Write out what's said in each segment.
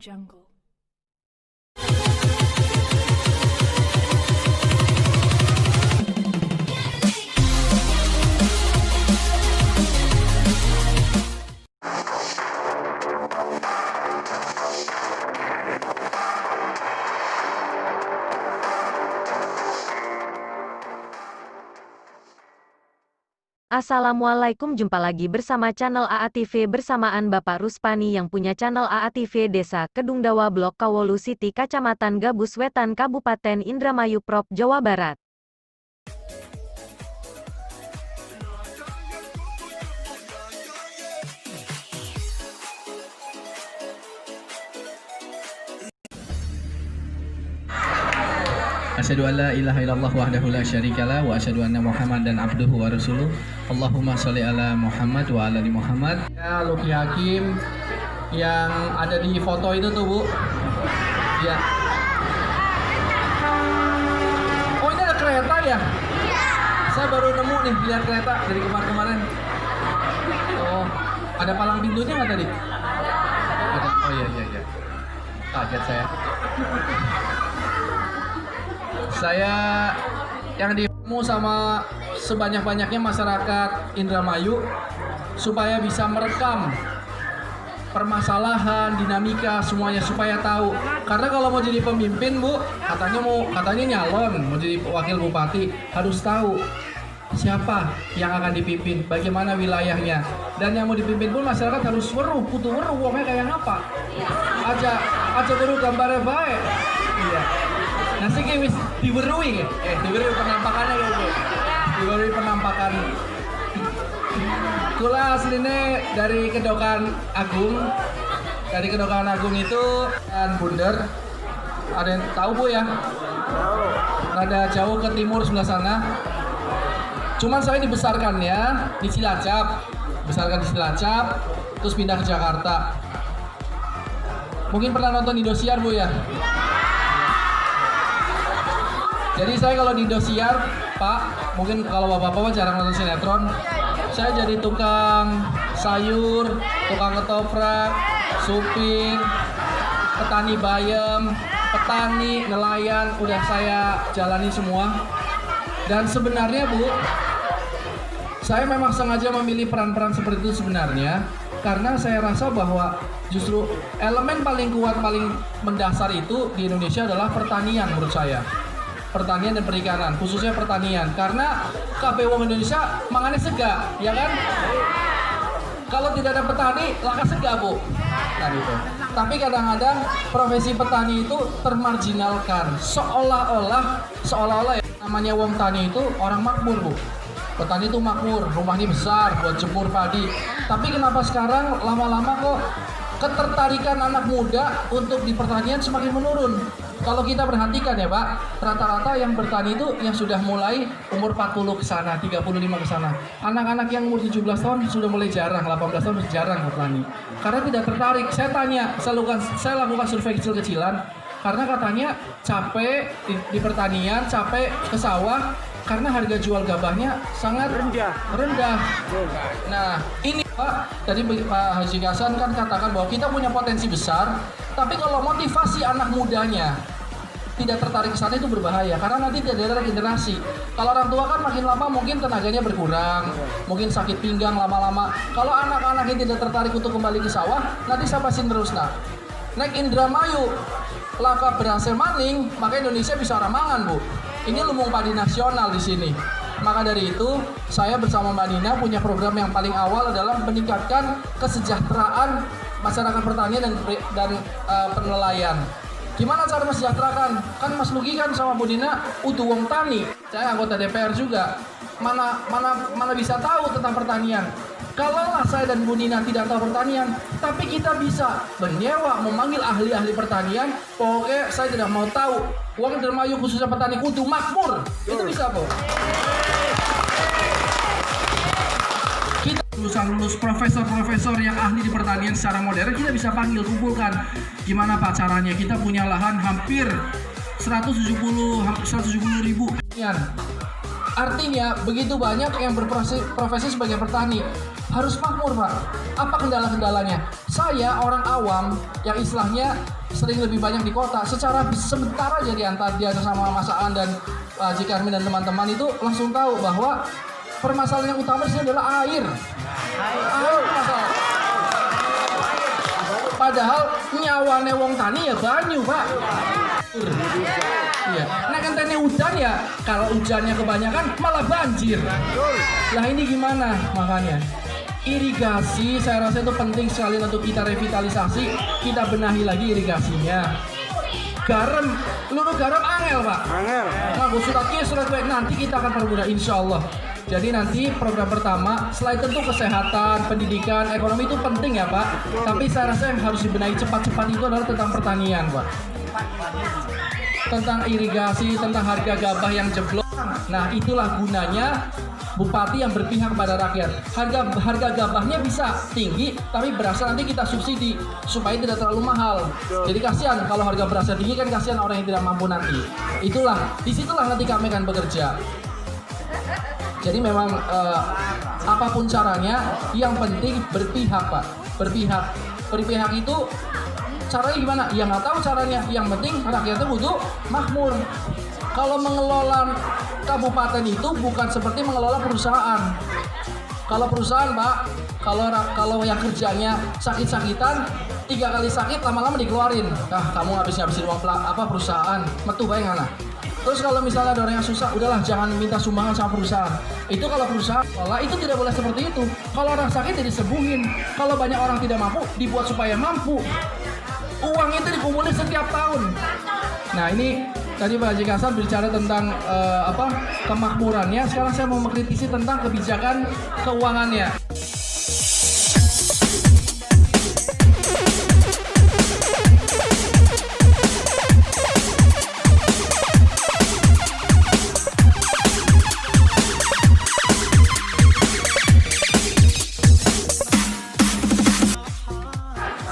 Jungle. Assalamualaikum, jumpa lagi bersama channel AATV bersamaan Bapak Ruspani yang punya channel AATV Desa Kedungdawa Blok Kawolu Siti Kacamatan Gabus Wetan Kabupaten Indramayu Prop Jawa Barat. Asyhadu an la ilaha illallah wahdahu la syarikalah wa asyhadu anna Muhammadan abduhu wa rasuluh. Allahumma sholli ala Muhammad wa ala ali Muhammad. Ya, Luki Hakim yang ada di foto itu tuh, Bu. Ya. Oh, ini ada kereta ya? Iya. Saya baru nemu nih lihat kereta dari kemarin-kemarin. Oh, ada palang pintunya nggak tadi? Ada. Oh iya. Kaget saya. Saya yang demo sama sebanyak-banyaknya masyarakat Indramayu supaya bisa merekam permasalahan, dinamika semuanya supaya tahu. Karena kalau mau jadi pemimpin, Bu, katanya nyalon mau jadi wakil bupati, harus tahu siapa yang akan dipimpin, bagaimana wilayahnya, dan yang mau dipimpin pun masyarakat harus weruh, kudu weruh wongnya kayak apa. Aja weruh gambarnya baik. Iya. Nasi kayak wis diberui diberui penampakannya gitu. Diberui penampakan. Kula aslinya dari Kedokan Agung. Dari Kedokan Agung itu dan Bunder. Ada yang tahu, Bu, ya? Tahu. Rada jauh ke timur sebelah sana. Cuman saya dibesarkannya di Cilacap. Besarkan di Cilacap, terus pindah ke Jakarta. Mungkin pernah nonton Indosiar, Bu, ya? Jadi saya kalau di Indosiar, Pak, mungkin kalau bapak-bapak jarang nonton sinetron, saya jadi tukang sayur, tukang ketoprak, supir, petani bayam, petani, nelayan, udah saya jalani semua. Dan sebenarnya, Bu, saya memang sengaja memilih peran-peran seperti itu sebenarnya, karena saya rasa bahwa justru elemen paling kuat, paling mendasar itu di Indonesia adalah pertanian menurut saya. Pertanian dan perikanan, khususnya pertanian, karena KB Wong Indonesia mangannya sega, ya kan? Kalau tidak ada petani, laka sega, Bu. Nah, gitu. Tapi kadang-kadang profesi petani itu termarginalkan, seolah-olah ya, namanya wong tani itu orang makmur, Bu. Petani itu makmur, rumahnya besar buat jemur padi. Tapi kenapa sekarang lama-lama kok ketertarikan anak muda untuk di pertanian semakin menurun? Kalau kita perhatikan ya, Pak, rata-rata yang bertani itu yang sudah mulai umur 40 ke sana, 35 ke sana. Anak-anak yang umur 17 tahun sudah mulai jarang, 18 tahun jarang bertani. Karena tidak tertarik. Saya tanya, saya lakukan survei kecil-kecilan, karena katanya capek di pertanian, capek ke sawah, karena harga jual gabahnya sangat rendah. Nah, ini Pak, tadi Pak Haji Hasan kan katakan bahwa kita punya potensi besar, tapi kalau motivasi anak mudanya tidak tertarik ke sana itu berbahaya, karena nanti tidak ada regenerasi. Kalau orang tua kan makin lama mungkin tenaganya berkurang, mungkin sakit pinggang lama-lama. Kalau anak-anak yang tidak tertarik untuk kembali ke sawah, nanti sabasin terus. Nah, nek Indramayu laka berhasil maning, maka Indonesia bisa ramangan, Bu. Ini lumbung padi nasional di sini. Maka dari itu, saya bersama Mbak Nina punya program yang paling awal adalah meningkatkan kesejahteraan masyarakat pertanian dan penelayan. Gimana cara mesejahterakan? Kan Mas Lugi kan sama Bu Nina utuh wong tani. Saya anggota DPR juga. Mana bisa tahu tentang pertanian. Kalaulah saya dan Bu Nina tidak tahu pertanian, tapi kita bisa menyewa, memanggil ahli-ahli pertanian. Pokoknya saya tidak mau tahu. Uang Indramayu khususnya petani kudu makmur. Itu bisa, Bu. Kita lulus profesor-profesor yang ahli di pertanian secara modern, kita bisa panggil, kumpulkan. Gimana Pak caranya? Kita punya lahan hampir 170 ribu. Artinya begitu banyak yang berprofesi sebagai petani. harus makmur Pak. Apa kendala-kendalanya? Saya orang awam yang istilahnya sering lebih banyak di kota, secara sebentar aja di antara dia sama Mas Aan dan Haji Karmin dan teman-teman itu langsung tahu bahwa permasalahan yang utama di sini adalah air. Air masalah. Padahal nyawane wong tani ya banyu Pak. Iya. Nah kan tadi hujan ya, kalau hujannya kebanyakan malah banjir. Lah ini gimana makanya? Irigasi saya rasa itu penting sekali untuk kita revitalisasi, kita benahi lagi irigasinya. Garam, luruh garam angel Pak. Angel. Nah, surat gue nanti kita akan permudah insya Allah. Jadi nanti program pertama, selain tentu kesehatan, pendidikan, ekonomi itu penting ya Pak. Tapi saya rasa yang harus dibenahi cepat-cepat itu adalah tentang pertanian Pak. Tentang irigasi, tentang harga gabah yang jeblok. Nah itulah gunanya bupati yang berpihak pada rakyat. Harga gabahnya bisa tinggi, tapi berasnya nanti kita subsidi supaya tidak terlalu mahal. Jadi kasihan kalau harga berasnya tinggi kan kasihan orang yang tidak mampu nanti. Disitulah nanti kami akan bekerja. Jadi memang apapun caranya, yang penting berpihak Pak. Berpihak itu caranya gimana? Ya nggak tahu caranya. Yang penting rakyatnya butuh makmur. Kalau mengelola kabupaten itu bukan seperti mengelola perusahaan. Kalau perusahaan Pak, kalau yang kerjanya sakit-sakitan, 3 kali sakit lama-lama dikeluarin. Nah, kamu ngabisin uang perusahaan, metu bae ngana. Terus kalau misalnya ada orang yang susah, udahlah jangan minta sumbangan sama perusahaan. Itu kalau perusahaan, itu tidak boleh seperti itu. Kalau orang sakit ya disembuhin. Kalau banyak orang tidak mampu, dibuat supaya mampu. Uang itu dikumpulin setiap tahun. Nah ini tadi Pak Haji Kasar bicara tentang kemakmurannya. Sekarang saya mau mengkritisi tentang kebijakan keuangannya.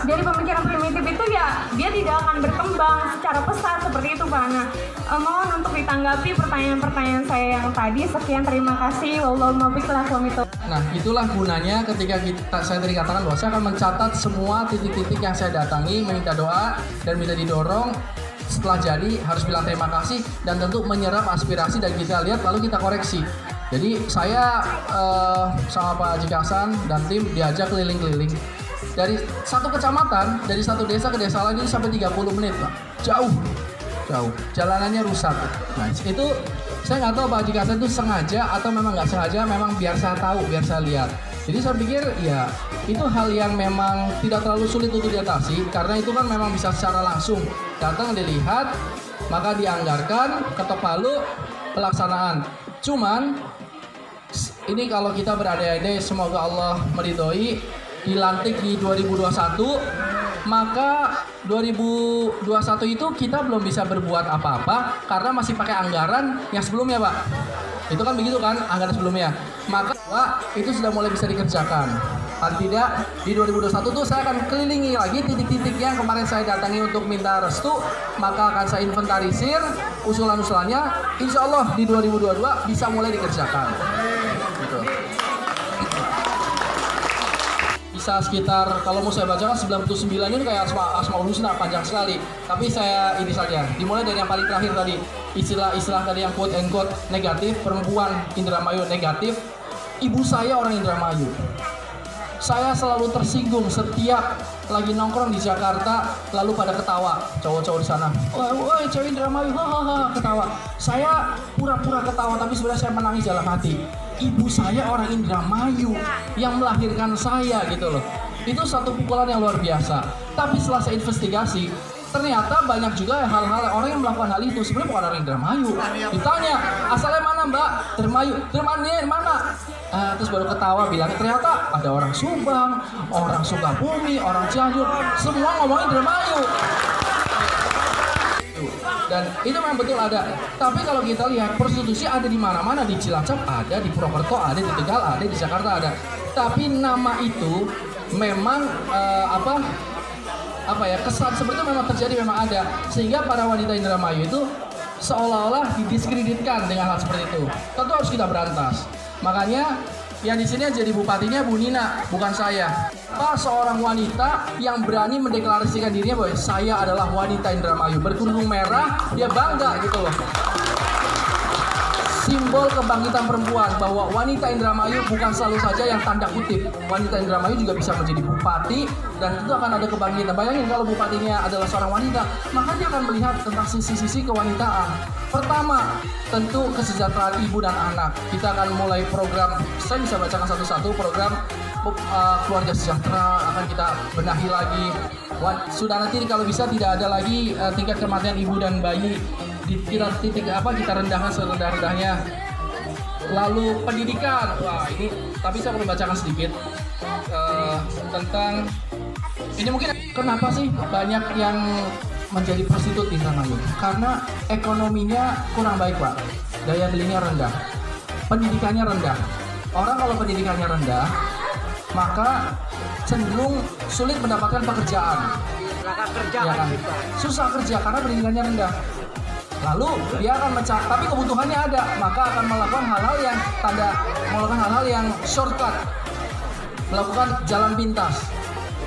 Jadi pemikiran primitif itu ya dia tidak akan berkembang secara pesat seperti itu Pak. Nah, mohon untuk ditanggapi pertanyaan-pertanyaan saya yang tadi. Sekian, terima kasih. Wallahul muwaffiq. Nah itulah gunanya ketika saya tadi katakan bahwa saya akan mencatat semua titik-titik yang saya datangi, meminta doa dan minta didorong. Setelah jadi harus bilang terima kasih dan tentu menyerap aspirasi dan kita lihat lalu kita koreksi. Jadi saya sama Pak Haji Hasan dan tim diajak keliling-keliling. Dari satu kecamatan, dari satu desa ke desa lain sampai 30 menit Pak. Jauh. Jalanannya rusak. Nah itu saya nggak tahu Pak Haji Hasan itu sengaja atau memang nggak sengaja, memang biar saya tahu, biar saya lihat. Jadi saya pikir ya itu hal yang memang tidak terlalu sulit untuk diatasi, karena itu kan memang bisa secara langsung datang dilihat, maka dianggarkan, ketok palu, pelaksanaan. Cuman ini kalau kita berandai-andai semoga Allah meridhoi dilantik di 2021, maka 2021 itu kita belum bisa berbuat apa-apa karena masih pakai anggaran yang sebelumnya Pak. Itu kan begitu kan, anggaran sebelumnya. Maka Pak, itu sudah mulai bisa dikerjakan. Paling tidak di 2021 tuh saya akan kelilingi lagi titik-titik yang kemarin saya datangi untuk minta restu, maka akan saya inventarisir usulan-usulannya. Insya Allah di 2022 bisa mulai dikerjakan. Gitu. Bisa sekitar, kalau mau saya bacakan 99 ini kayak Asmaul Husna, panjang sekali. Tapi saya ini saja, dimulai dari yang paling terakhir tadi, istilah tadi yang quote and quote negatif, perempuan Indramayu negatif. Ibu saya orang Indramayu. Saya selalu tersinggung setiap lagi nongkrong di Jakarta, lalu pada ketawa, cowok-cowok di sana. Woi, cewek Indramayu, hahaha, ketawa. Saya pura-pura ketawa, tapi sebenarnya saya menangis dalam hati. Ibu saya orang Indramayu yang melahirkan saya gitu loh. Itu satu pukulan yang luar biasa. Tapi setelah saya investigasi, ternyata banyak juga hal-hal orang yang melakukan hal itu sebenarnya bukan orang Indramayu. Ditanya, asalnya mana Mbak? Indramayu. Indramayu mana? Terus baru ketawa bilang ternyata ada orang Subang, orang Sukabumi, orang Cianjur, semua ngomongin Indramayu. Dan itu memang betul ada. Tapi kalau kita lihat prostitusi ada di mana-mana, di Cilacap ada, di Purwokerto ada, di Tegal ada, di Jakarta ada. Tapi nama itu memang kesan seperti itu memang terjadi, memang ada. Sehingga para wanita Indramayu itu seolah-olah didiskreditkan dengan hal seperti itu. Tentu harus kita berantas. Makanya Yang di sini yang jadi bupatinya Bu Nina, bukan saya. Pak, seorang wanita yang berani mendeklarasikan dirinya bahwa saya adalah wanita Indramayu. Berkerudung merah, dia bangga gitu loh. Simbol kebangkitan perempuan, bahwa wanita Indramayu bukan selalu saja yang tanda kutip. Wanita Indramayu juga bisa menjadi bupati, dan itu akan ada kebangkitan. Bayangin kalau bupatinya adalah seorang wanita, maka dia akan melihat tentang sisi-sisi kewanitaan. Pertama, tentu kesejahteraan ibu dan anak. Kita akan mulai program, saya bisa bacakan satu-satu program keluarga sejahtera, akan kita benahi lagi. Sudah nanti kalau bisa tidak ada lagi tingkat kematian ibu dan bayi. Kita rendahkan serendah-rendahnya. Lalu pendidikan, wah ini tapi saya perlu bacakan sedikit tentang ini. Mungkin kenapa sih banyak yang menjadi prostitut di Indramayu? Karena ekonominya kurang baik, Pak. Daya belinya rendah, pendidikannya rendah. Orang kalau pendidikannya rendah, maka cenderung sulit mendapatkan pekerjaan. Ya kan? Susah kerja karena pendidikannya rendah. Lalu dia akan mencari, tapi kebutuhannya ada, maka akan melakukan hal-hal yang shortcut, melakukan jalan pintas.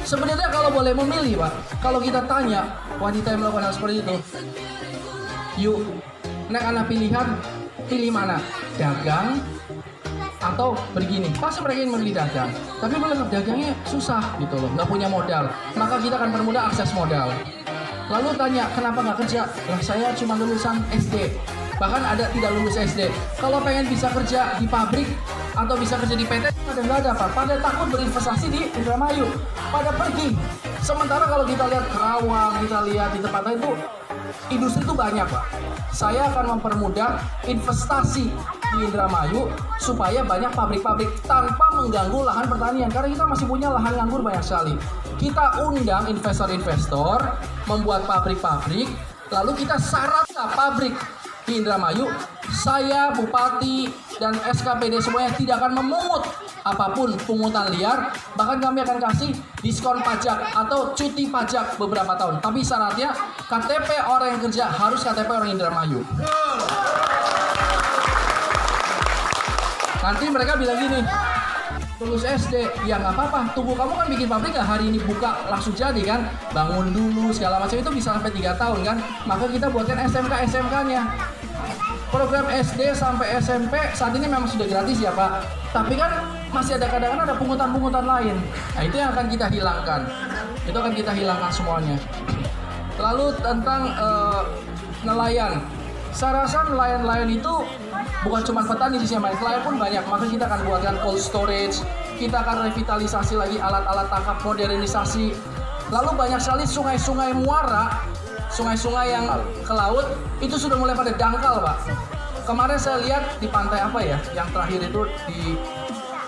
Sebenarnya kalau boleh memilih, Pak, kalau kita tanya wanita yang melakukan hal seperti itu, yuk, nek anak pilihan, pilih mana? Dagang atau begini? Pasti mereka ingin memilih dagang, tapi boleh dagangnya susah gitu loh, nggak punya modal. Maka kita akan permudah akses modal. Lalu tanya, kenapa nggak kerja? Lah saya cuma lulusan SD, bahkan ada tidak lulus SD. Kalau pengen bisa kerja di pabrik atau bisa kerja di PT, nggak ada Pak. Pada takut berinvestasi di Indramayu, pada pergi. Sementara kalau kita lihat Kerawang, kita lihat di tempat lain itu industri itu banyak, Pak. Saya akan mempermudah investasi di Indramayu supaya banyak pabrik-pabrik tanpa mengganggu lahan pertanian, karena kita masih punya lahan nganggur banyak sekali. Kita undang investor-investor membuat pabrik-pabrik, lalu kita syaratkan pabrik di Indramayu, saya, Bupati, dan SKPD semuanya tidak akan memungut apapun pungutan liar, bahkan kami akan kasih diskon pajak atau cuti pajak beberapa tahun. Tapi syaratnya KTP orang yang kerja harus KTP orang Indramayu. Nanti mereka bilang gini, lulus SD, ya nggak apa-apa, tunggu kamu kan bikin pabrik nggak hari ini buka langsung jadi kan, bangun dulu segala macam itu bisa sampai 3 tahun kan, maka kita buatkan SMK-nya. Program SD sampai SMP saat ini memang sudah gratis ya Pak, tapi kan masih ada kadang-kadang ada pungutan-pungutan lain. Nah itu yang akan kita hilangkan, itu akan kita hilangkan semuanya. Lalu tentang nelayan, saya rasa nelayan-nelayan itu bukan cuma petani di sini, nelayan pun banyak. Maka kita akan buatkan cold storage, kita akan revitalisasi lagi alat-alat tangkap, modernisasi. Lalu banyak sekali sungai-sungai muara, sungai-sungai yang ke laut itu sudah mulai pada dangkal, Pak. Kemarin saya lihat di pantai apa ya, yang terakhir itu di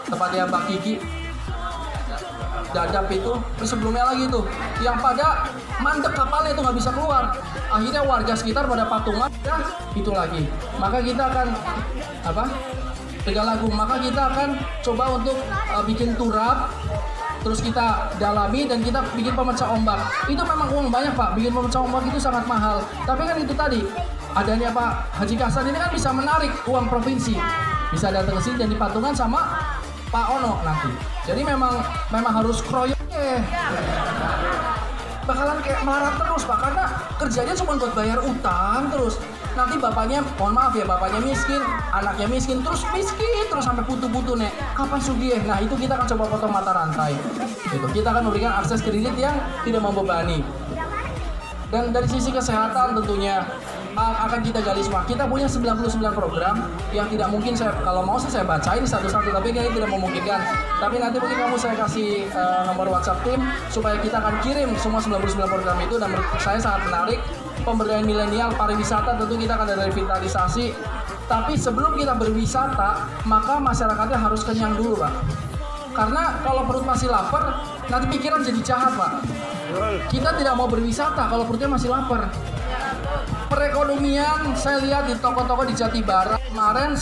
tempatnya Mbak Kiki, Dadap itu, terus sebelumnya lagi tuh, yang pada mandek kapalnya itu nggak bisa keluar. Akhirnya warga sekitar pada patungan, ya itu lagi. Maka kita akan Tegalagung. Maka kita akan coba untuk bikin turap, terus kita dalami dan kita bikin pemecah ombak. Itu memang uang banyak Pak, bikin pemecah ombak itu sangat mahal. Tapi kan itu tadi, adanya Pak Haji Kasan ini kan bisa menarik uang provinsi, bisa datang ke sini dan dipatungan sama Pak Ono nanti. Jadi memang harus kroyok bakalan kayak melarat terus Pak, karena kerjanya cuma buat bayar utang terus. Nanti bapaknya, mohon maaf ya, bapaknya miskin, anaknya miskin, terus sampai putu-putu nih. Kapan sugih? Nah itu kita akan coba potong mata rantai. Gitu. Kita akan memberikan akses kredit yang tidak membebani. Dan dari sisi kesehatan tentunya akan kita gali semua. Kita punya 99 program yang tidak mungkin kalau mau saya bacain satu-satu, tapi ini tidak memungkinkan. Tapi nanti mungkin kamu saya kasih nomor WhatsApp tim supaya kita akan kirim semua 99 program itu, dan menurut saya sangat menarik. Pemberdayaan milenial, pariwisata, tentu kita akan ada revitalisasi. Tapi sebelum kita berwisata, maka masyarakatnya harus kenyang dulu Pak. Karena kalau perut masih lapar, nanti pikiran jadi jahat Pak. Kita tidak mau berwisata kalau perutnya masih lapar. Perekonomian saya lihat di toko-toko di Jati Barat kemarin,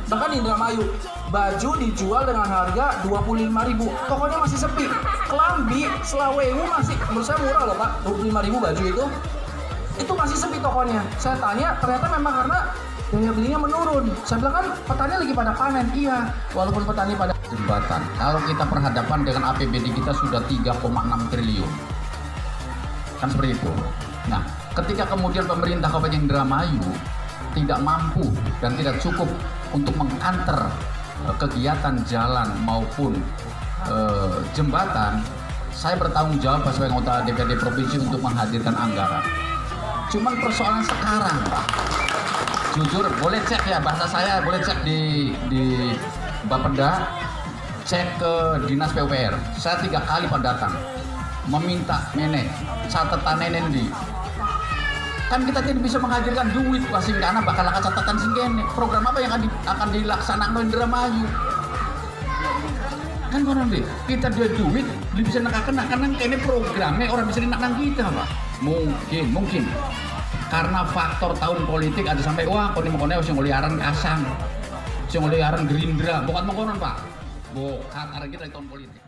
bahkan di Indramayu, baju dijual dengan harga 25.000, tokonya masih sepi. Kelambi Selawewu masih, menurut saya murah loh Pak, 25.000 baju itu masih sepi tokonya. Saya tanya, ternyata memang karena daya belinya menurun. Saya bilang kan petani lagi pada panen, iya, walaupun petani pada jembatan. Kalau kita berhadapan dengan APBD kita sudah 3,6 triliun. Kan seperti itu. Nah, ketika kemudian pemerintah Kabupaten Indramayu tidak mampu dan tidak cukup untuk mengkanter kegiatan jalan maupun jembatan, saya bertanggung jawab sebagai anggota DPRD Provinsi untuk menghadirkan anggaran. Cuman persoalan sekarang, Pak, jujur boleh cek ya, bahasa saya boleh cek di Bapeda, cek ke Dinas PUPR. Saya 3 kali Pak datang meminta nenek catatan nenek di kan kita tidak bisa menghadirkan duit Pak Singgana bakal catatan singgene. Program apa yang akan dilaksanakan oleh Indramayu? Kan orang deh, kita dia duit, bisa nakal-nakal karena kayaknya programnya orang bisa dinakal kita Pak. Mungkin karena faktor tahun politik ada sampai wah koni-koni sing ngoliaran kasang, sing ngoliaran Gerindra, bukan mengkonon Pak. Bukan karena kita di tahun politik.